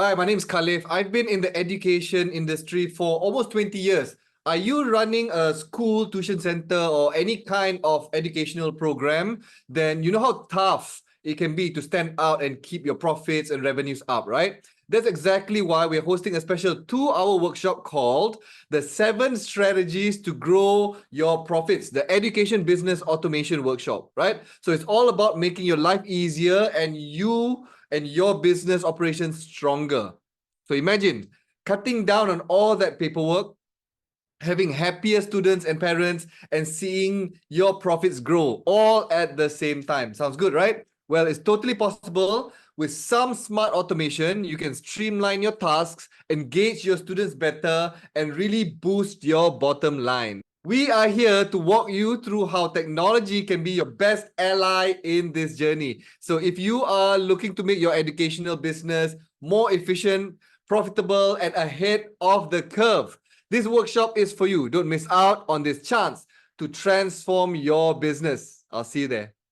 Hi, my name is Khalif. I've been in the education industry for almost 20 years. Are you running a school, tuition center, or any kind of educational program? Then you know how tough it can be to stand out and keep your profits and revenues up, right? That's exactly why we're hosting a special 2-hour workshop called the 7 Strategies to Grow Your Profits, the Education Business Automation Workshop, right? So it's all about making your life easier and your business operations stronger. So imagine cutting down on all that paperwork, having happier students and parents, and seeing your profits grow all at the same time. Sounds good, right? Well, it's totally possible. With some smart automation, you can streamline your tasks, engage your students better, and really boost your bottom line. We are here to walk you through how technology can be your best ally in this journey. So if you are looking to make your educational business more efficient, profitable, and ahead of the curve, this workshop is for you. Don't miss out on this chance to transform your business. I'll see you there.